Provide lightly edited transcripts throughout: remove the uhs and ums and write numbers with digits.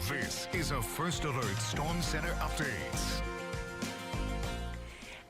This is a First Alert Storm Center update.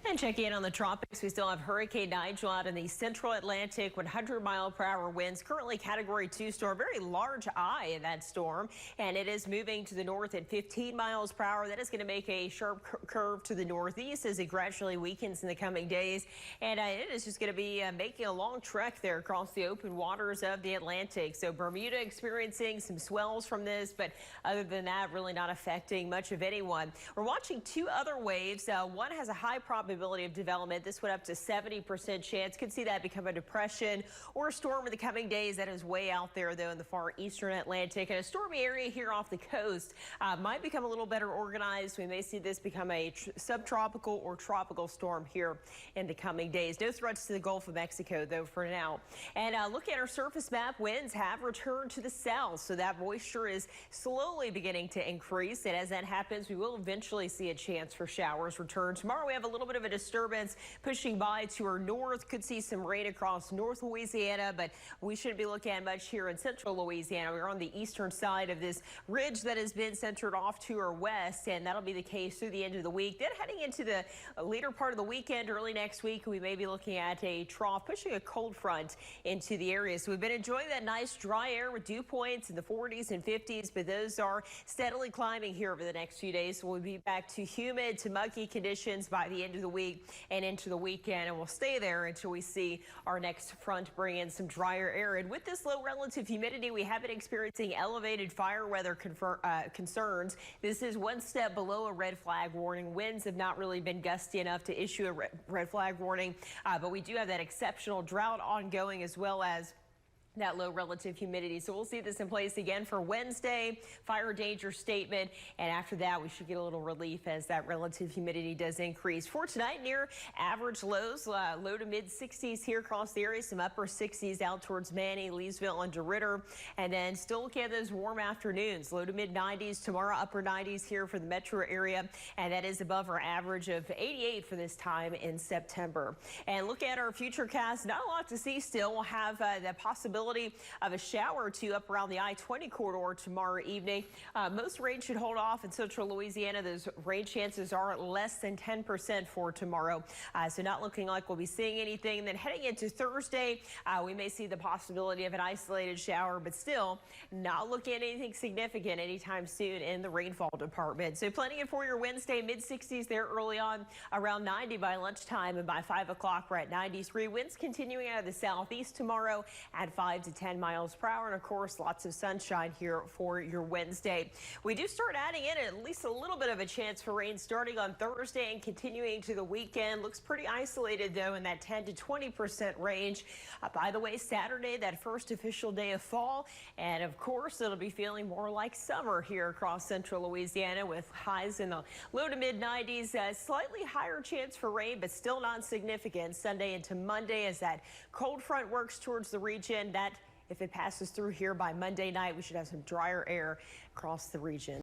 And checking in on the tropics, we still have Hurricane Nigel out in the central Atlantic, 100-mile-per-hour winds, currently Category 2 storm, very large eye in that storm, and it is moving to the north at 15 miles per hour. That is going to make a sharp curve to the northeast as it gradually weakens in the coming days, and it is just going to be making a long trek there across the open waters of the Atlantic. So Bermuda experiencing some swells from this, but other than that, really not affecting much of anyone. We're watching two other waves. One has a high probability of development. This one up to 70% chance. Could see that become a depression or a storm in the coming days. That is way out there, though, in the far eastern Atlantic. And a stormy area here off the coast might become a little better organized. We may see this become a subtropical or tropical storm here in the coming days. No threats to the Gulf of Mexico, though, for now. And look at our surface map. Winds have returned to the south, so that moisture is slowly beginning to increase. And as that happens, we will eventually see a chance for showers return. Tomorrow, we have a little bit of a disturbance pushing by to our north. Could see some rain across North Louisiana, but we shouldn't be looking at much here in central Louisiana. We're on the eastern side of this ridge that has been centered off to our west, and that'll be the case through the end of the week. Then heading into the later part of the weekend, early next week, we may be looking at a trough pushing a cold front into the area. So we've been enjoying that nice dry air with dew points in the 40s and 50s, but those are steadily climbing here over the next few days. So we'll be back to humid to muggy conditions by the end of the week and into the weekend, and we'll stay there until we see our next front bring in some drier air. And with this low relative humidity, we have been experiencing elevated fire weather concerns. This is one step below a red flag warning. Winds have not really been gusty enough to issue a red flag warning, but we do have that exceptional drought ongoing as well as that low relative humidity. So we'll see this in place again for Wednesday, fire danger statement, and after that we should get a little relief as that relative humidity does increase. For tonight, near average lows, low to mid 60s here across the area, some upper 60s out towards Manny, Leesville, and DeRitter, and then still looking at those warm afternoons, low to mid 90s tomorrow, upper 90s here for the metro area, and that is above our average of 88 for this time in September. And look at our future cast, not a lot to see still. We'll have the possibility of a shower or two up around the I-20 corridor tomorrow evening. Most rain should hold off in central Louisiana. Those rain chances are less than 10% for tomorrow. So not looking like we'll be seeing anything. And then heading into Thursday, we may see the possibility of an isolated shower, but still not looking at anything significant anytime soon in the rainfall department. So planning it for your Wednesday, mid 60s there early on, around 90 by lunchtime, and by 5 o'clock we're at 93. Winds continuing out of the southeast tomorrow at 5 to 10 miles per hour, and of course lots of sunshine here for your Wednesday. We do start adding in at least a little bit of a chance for rain starting on Thursday and continuing to the weekend. Looks pretty isolated though in that 10 to 20% range. By the way, Saturday, that first official day of fall, and of course it'll be feeling more like summer here across central Louisiana with highs in the low to mid 90s. Slightly higher chance for rain, but still not significant Sunday into Monday as that cold front works towards the region. That if it passes through here by Monday night, we should have some drier air across the region.